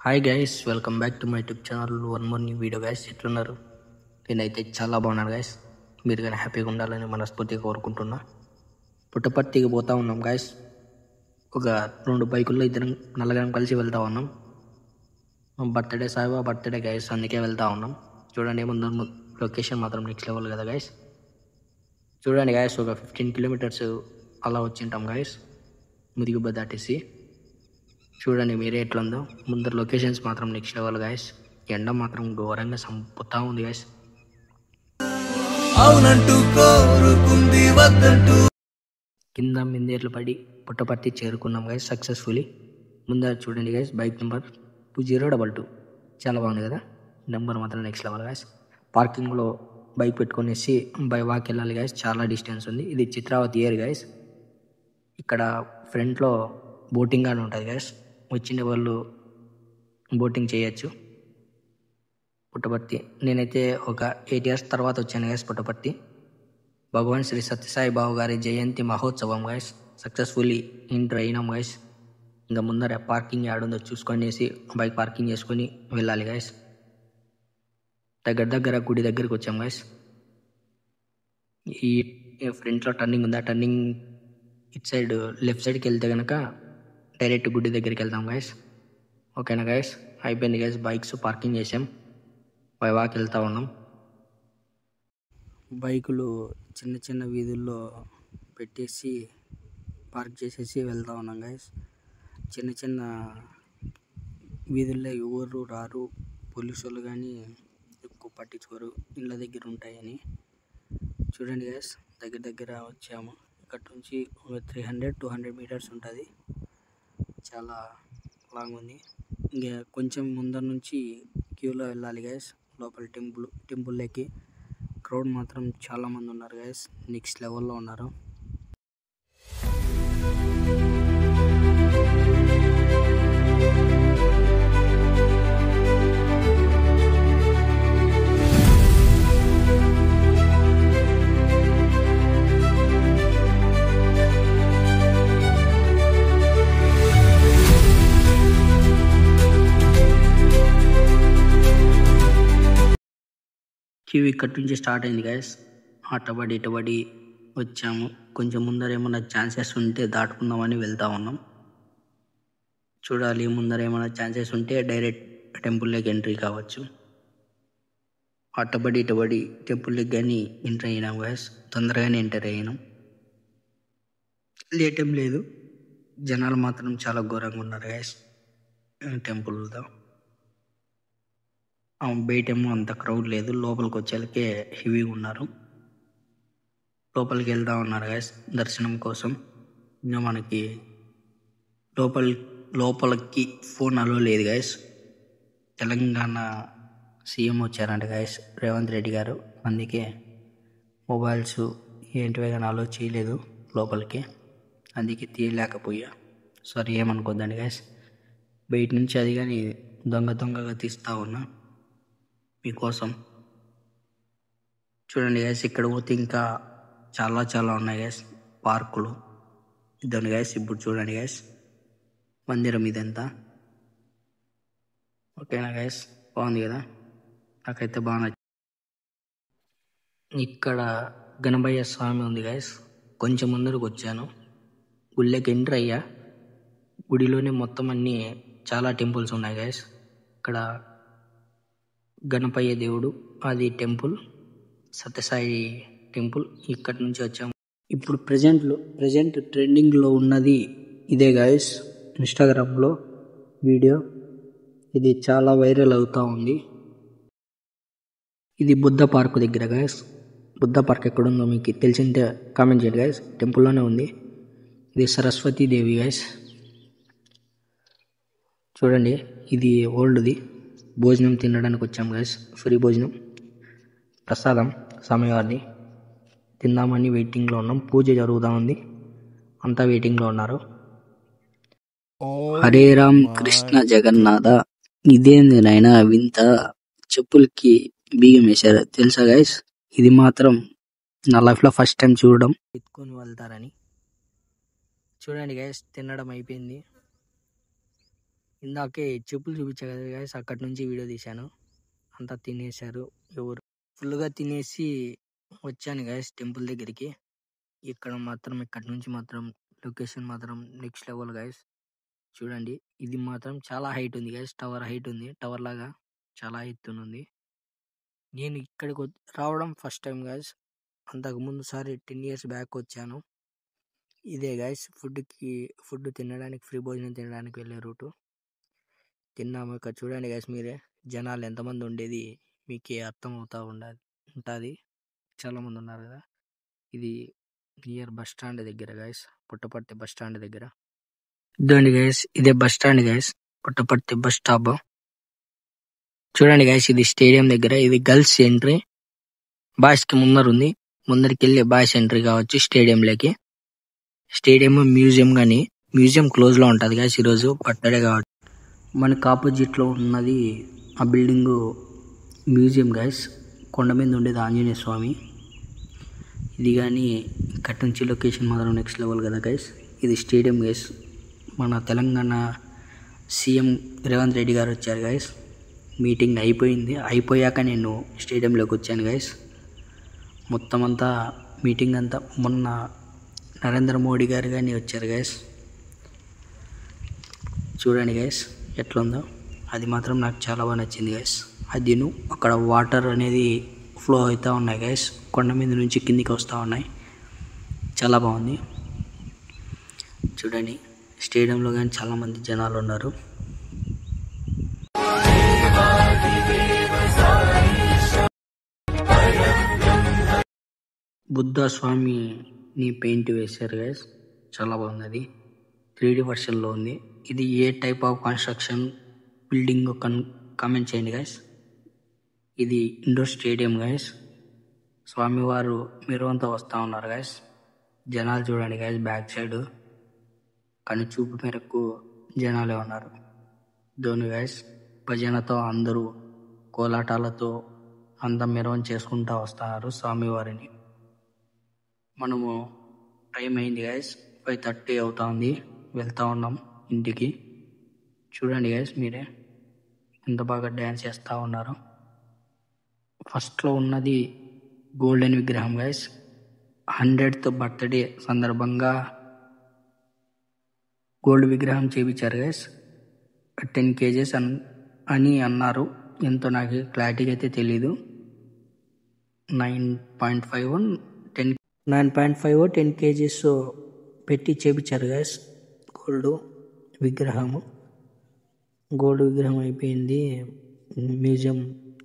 Hi guys, welcome back to my YouTube channel. One more new video guys. ఎట్లున్నారు? నేనైతే చాలా బాగున్నాను guys. మీరు కానీ హ్యాపీగా ఉండాలని మనస్ఫూర్తిగా కోరుకుంటున్నా. పుట్టపర్తికి పోతా ఉన్నాం గైస్. ఒక 2 బైకుల్లో ఇద్దరం నల్లగరం కలిసి వెళ్తా ఉన్నాం. బర్త్డే సాయిబా బర్త్డే గైస్, అందుకే వెళ్తా ఉన్నాం. చూడండి, ముందు లొకేషన్ మాత్రం నెక్స్ట్ లెవెల్ కదా గైస్. చూడండి గైస్, ఒక 15 కిలోమీటర్స్ అలా వచ్చింటాం గైస్, ముదిగుబ్బ దాటేసి. చూడండి మీరే ఎట్లుందో. ముందర లొకేషన్స్ మాత్రం నెక్స్ట్ లెవెల్ గైస్. ఎండ మాత్రం ఘోరంగా సంపుతా ఉంది గైస్. కింద మిందేర్లు పడి పుట్టపర్తి చేరుకున్నాం గైస్ సక్సెస్ఫుల్లీ. ముందర చూడండి గైస్, బైక్ నెంబర్ 2022. చాలా బాగుంది కదా, నెంబర్ మాత్రం నెక్స్ట్ లెవెల్ గైస్. పార్కింగ్లో బైక్ పెట్టుకునేసి బై వాక్ వెళ్ళాలి గైస్. చాలా డిస్టెన్స్ ఉంది. ఇది చిత్రావతి ఏర్ గైస్. ఇక్కడ ఫ్రంట్లో బోటింగ్ అని ఉంటుంది గైస్. వచ్చిన వాళ్ళు బోటింగ్ చేయొచ్చు. పుట్టపర్తి నేనైతే ఒక 8 years తర్వాత వచ్చాను గైస్ పుట్టపర్తి. భగవాన్ శ్రీ సత్యసాయి బాబు గారి జయంతి మహోత్సవం గైస్. సక్సెస్ఫుల్లీ ఎంటర్ అయినాం గైస్. ఇంకా ముందర పార్కింగ్ యాడుందో చూసుకొనేసి బైక్ పార్కింగ్ చేసుకొని వెళ్ళాలి గైస్. దగ్గర గుడి దగ్గరికి వచ్చాం గైస్. ఈ ఫ్రంట్లో టర్నింగ్ ఉందా, టర్నింగ్ ఇటు సైడ్ లెఫ్ట్ సైడ్కి వెళ్తే కనుక డైరెక్ట్ గుడి దగ్గరికి వెళ్తాం గైస్. ఓకేనా గైస్, అయిపోయింది గైస్. బైక్స్ పార్కింగ్ చేసాం, బై వాక్ వెళ్తా ఉన్నాం. బైకులు చిన్న చిన్న వీధుల్లో పెట్టేసి పార్క్ చేసేసి వెళ్తా ఉన్నాం గైస్. చిన్న చిన్న వీధుల్లో ఎవరు రారు, పోలీసులు కానీ ఎక్కువ పట్టించుకోరు, ఇళ్ళ దగ్గర ఉంటాయని. చూడండి గైస్, దగ్గర వచ్చాము. ఇక్కడ నుంచి 300-200 meters ఉంటుంది. చాలా లాంగ్ ఉంది. ఇంకా కొంచెం ముందర నుంచి క్యూలో వెళ్ళాలి గైస్ లోపల టెంపుల్లోకి. క్రౌడ్ మాత్రం చాలా మంది ఉన్నారు గైస్, నెక్స్ట్ లెవెల్లో ఉన్నారు. క్యూ ఇక్కడి నుంచి స్టార్ట్ అయింది గైస్. అటబడి ఇటబడి వచ్చాము. కొంచెం ముందర ఏమైనా ఛాన్సెస్ ఉంటే దాటుకుందామని వెళ్తా ఉన్నాం. చూడాలి, ముందర ఏమైనా ఛాన్సెస్ ఉంటే డైరెక్ట్ టెంపుల్లోకి ఎంట్రీ కావచ్చు. అటబడి ఇటబడి టెంపుల్లోకి కానీ ఎంటర్ అయినాం గైస్. తొందరగానే ఎంటర్ అయ్యాం, లేట్ ఏం లేదు. జనాలు మాత్రం చాలా ఘోరంగా ఉన్నారు గైస్ టెంపుల్తో. బయటేమో అంత క్రౌడ్ లేదు, లోపలికి వచ్చేళ్ళకే హెవీగా ఉన్నారు. లోపలికి వెళ్తా ఉన్నారు గైస్ దర్శనం కోసం. ఇంకా మనకి లోపలికి ఫోన్ అలో లేదు గైస్. తెలంగాణ సీఎం వచ్చారంట గైస్, రేవంత్ రెడ్డి గారు. అందుకే మొబైల్స్ ఏంటివే కానీ అలో చేయలేదు లోపలికి, అందుకే తీయలేకపోయా. Sorry, ఏమనుకోద్దండి guys. బయట నుంచి అది కానీ దొంగగా తీస్తూ ఉన్నా మీకోసం. చూడండి గైస్, ఇక్కడ పోతే ఇంకా చాలా ఉన్నాయి గైస్ పార్కులు. ఇదండి గైస్, ఇప్పుడు చూడండి గైస్ మందిరం ఇదంతా. ఓకేనా గైస్, బాగుంది కదా, నాకైతే బాగా నచ్చింది. ఇక్కడ గణపయ్య స్వామి ఉంది గైస్. కొంచెం ముందరకు వచ్చాను, గుళ్ళకి ఎంటర్ అయ్యా. గుడిలోనే మొత్తం అన్నీ చాలా టెంపుల్స్ ఉన్నాయి గైస్. ఇక్కడ గణపయ్య దేవుడు, అది టెంపుల్, సత్యసాయి టెంపుల్. ఇక్కడి నుంచి వచ్చాము. ఇప్పుడు ప్రజెంట్ ట్రెండింగ్లో ఉన్నది ఇదే గైస్. ఇన్స్టాగ్రామ్లో వీడియో ఇది చాలా వైరల్ అవుతూ ఉంది. ఇది బుద్ధ పార్క్ దగ్గర గైస్. బుద్ధ పార్క్ ఎక్కడుందో మీకు తెలిసింటే కామెంట్ చేయండి గైస్. టెంపుల్లోనే ఉంది. ఇది సరస్వతీ దేవి గైస్. చూడండి, ఇది ఓల్డ్ది. భోజనం తినడానికి వచ్చాం గైస్, ఫ్రీ భోజనం, ప్రసాదం స్వామివారిది. తిందామని వెయిటింగ్లో ఉన్నాం. పూజ జరుగుతూ ఉంది, అంతా వెయిటింగ్లో ఉన్నారు. హరే రామ్ కృష్ణ జగన్నాథ. ఇదేంది నాయనా వింత, చెప్పులకి బియ్యం వేశారు తెలుసా గైస్. ఇది మాత్రం నా లైఫ్లో ఫస్ట్ టైం చూడడం. ఎత్తుకొని వెళ్తారని. చూడండి గైస్, తినడం అయిపోయింది. ఇందాకే చెప్పులు చూపించాను కదా గైస్, అక్కడి నుంచి వీడియో తీశాను. అంతా తినేశారు ఎవరు, ఫుల్గా తినేసి వచ్చాను గైస్ టెంపుల్ దగ్గరికి. ఇక్కడ నుంచి మాత్రం లొకేషన్ మాత్రం నెక్స్ట్ లెవెల్ గైస్. చూడండి, ఇది మాత్రం చాలా హైట్ ఉంది గైస్, టవర్ హైట్ ఉంది, టవర్ లాగా చాలా ఎత్తునుంది. నేను ఇక్కడికి రావడం ఫస్ట్ టైం గైస్. అంతకుముందు సారి 10 years బ్యాక్ వచ్చాను. ఇదే గైస్ ఫుడ్ తినడానికి, ఫ్రీ భోజనం తినడానికి వెళ్ళే రూటు. తిన్నాము. ఇక్కడ చూడండి గైస్, మీరే జనాలు ఎంతమంది ఉండేది మీకే అర్థం ఉంటుంది. చాలా మంది ఉన్నారు కదా. ఇది నియర్ బస్ స్టాండ్ దగ్గర గైస్, పుట్టపర్తి బస్ స్టాండ్ దగ్గర. ఇదండి గైస్, ఇదే bus stand guys, Puttaparthi bus stop. చూడండి గైస్, ఇది స్టేడియం దగ్గర. ఇది గర్ల్స్ ఎంట్రీ, బాయ్స్ కి ముందర ఉంది. ముందరికి వెళ్ళి బాయ్స్ ఎంట్రీ కావచ్చు స్టేడియంలోకి. స్టేడియం మ్యూజియం గానీ, మ్యూజియం క్లోజ్ లో ఉంటది గైస్, ఈరోజు బర్త్డే కావచ్చు. మనకి ఆపోజిట్ లో ఉన్నది ఆ బిల్డింగ్ మ్యూజియం గైస్. కొండ మీద ఉండేది ఆంజనేయ స్వామి. ఇది కానీ ఇక్కడి నుంచి లొకేషన్ మాత్రం నెక్స్ట్ లెవెల్ కదా గైస్. ఇది స్టేడియం గైస్. మన తెలంగాణ సీఎం రేవంత్ రెడ్డి గారు వచ్చారు గైస్. మీటింగ్ అయిపోయాక నేను స్టేడియంలోకి వచ్చాను గైస్. మొత్తం అంతా మీటింగ్ అంతా మొన్న నరేంద్ర మోడీ గారు కానీ వచ్చారు గైస్. చూడండి గైస్ ఎట్లుందో, అది మాత్రం నాకు చాలా బాగా నచ్చింది గైస్. అదిను అక్కడ వాటర్ అనేది ఫ్లో అవుతూ ఉన్నాయి గైస్, కొండ మీద నుంచి కిందికి వస్తూ ఉన్నాయి. చాలా బాగుంది. చూడండి, స్టేడియంలో కానీ చాలామంది జనాలు ఉన్నారు. బుద్ధ స్వామిని పెయింట్ వేశారు గైస్, చాలా బాగుంది. అది 3D వర్షన్లో ఉంది. ఇది ఏ type of construction building comment చేయండి గైస్. ఇది ఇండోర్ స్టేడియం గైస్. స్వామివారు మెరువంతా వస్తూ ఉన్నారు గైస్. జనాలు చూడండి గైస్, బ్యాక్ సైడ్ కానీ చూపు మేరకు జనాలే ఉన్నారు. ధోని గైస్ భజనతో అందరూ కోలాటాలతో అంతా మెరవం చేసుకుంటూ వస్తున్నారు స్వామివారిని. మనము టైం అయింది గైస్, 5:30 అవుతా ఉంది. వెళ్తూ ఉన్నాం ఇంటికి. చూడండి గైస్, మీరే ఎంత బాగా డ్యాన్స్ చేస్తూ ఉన్నారు. ఫస్ట్లో ఉన్నది గోల్డెన్ విగ్రహం గైస్. 100th బర్త్డే సందర్భంగా గోల్డ్ విగ్రహం చేయించారు గైస్. 10 kgs అని అన్నారు. ఎంతో నాకు క్లారిటీగా అయితే తెలీదు. 9.5 kgs పెట్టి చేయించారు గైస్. గోల్డ్ విగ్రహం అయిపోయింది. మ్యూజియం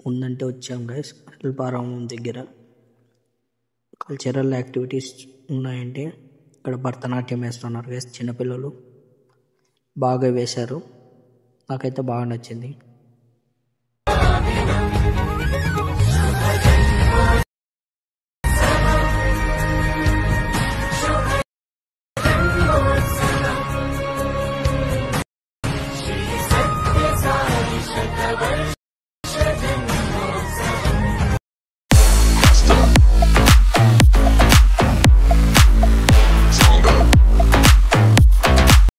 ఉందంటే వచ్చాం గైస్. శిల్పారామం దగ్గర కల్చరల్ యాక్టివిటీస్ ఉన్నాయంటే ఇక్కడ భరతనాట్యం వేస్తున్నారు గైస్. చిన్నపిల్లలు బాగా వేశారు, నాకైతే బాగా నచ్చింది.